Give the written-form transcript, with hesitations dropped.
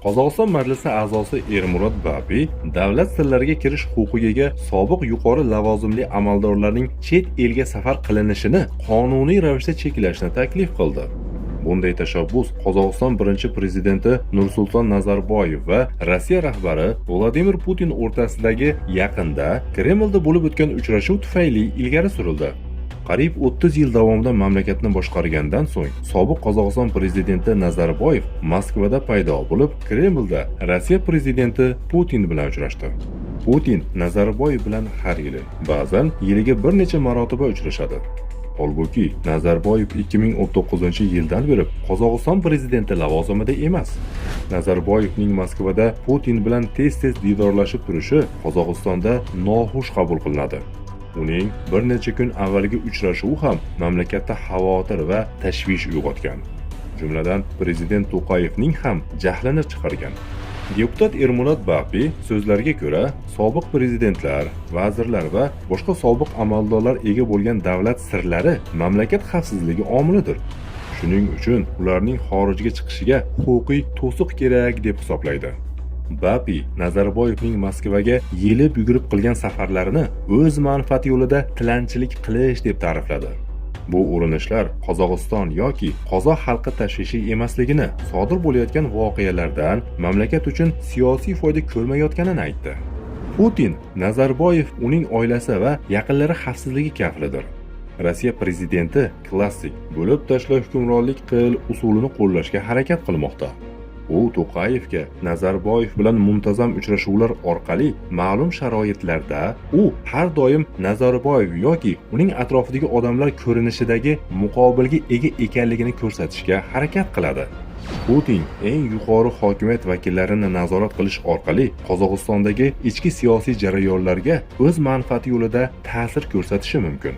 Qozog'iston Majlisi a'zosi Ermurod Babiy davlat sirlariga kirish huquqiga sobiq yuqori lavozimli amaldorlarning chet elga safar qilinishini qonuniy ravishda cheklashni taklif qildi. Bunday tashabbus Qozog'iston birinchi prezidenti Nursulton Nazarboyev va Rossiya rahbari Vladimir Putin o'rtasidagi yaqinda Kremlda bo'lib o'tgan uchrashuv tufayli ilgari surildi. Qariyb 30 yil davomida mamlakatni boshqargandan so'ng sobiq Qozog'iston prezidenti Nazarboyev Moskvada paydo bo'lib, Kremlda Rossiya prezidenti Putin bilan uchrashdi. Putin Nazarboyev bilan har yili, ba'zan yiliga bir necha marotaba uchrashadi. Holbuki Nazarboyev 2019-yildan beri Qozog'iston prezidenti lavozimida emas. Nazarboyevning Moskvada Putin bilan tez-tez diydorlashib turishi Qozog'istonda noxush qabul qilinadi. Uning bir necha kun avvalgi uchrashuvi ham mamlakatda xavotir va tashvish uyg'otgan. Jumladan prezident To'qayevning ham jahlini chiqargan. Deputat Ermurod Babiy so'zlariga ko'ra, sobiq prezidentlar, vazirlar va boshqa sobiq amaldorlar ega bo'lgan davlat sirlari mamlakat xavfsizligi omilidir. Shuning uchun ularning xorijga chiqishiga huquqiy to'siq kerak deb hisoblaydi. Babiy Nazarboyevning Moskvaga yelib yugurib qilgan safarlarini o'z manfaati yo'lida tilanchilik qilish deb ta'rifladi. Bu urinishlar Qozog'iston yoki qozoq xalqi tashvishi emasligini, sodir bo'layotgan voqealardan mamlakat uchun siyosiy foyda ko'rmayotganini aytdi. Putin Nazarboyev uning oilasi va yaqinlari xavfsizligi kafilidir. Rossiya prezidenti klassik bo'lib tashla hukmronlik qil usulini qo'llashga harakat qilmoqda. U To'qayevga Nazarboyev bilan muntazam uchrashuvlar orqali ma'lum sharoitlarda u har doim Nazarboyev yoki uning atrofidagi odamlar ko'rinishidagi muqobilga ega ekanligini ko'rsatishga harakat qiladi. Putin eng yuqori hokimiyat vakillarini nazorat qilish orqali Qozog'istondagi ichki siyosiy jarayonlarga o'z manfaati yo'lida ta'sir ko'rsatishi mumkin.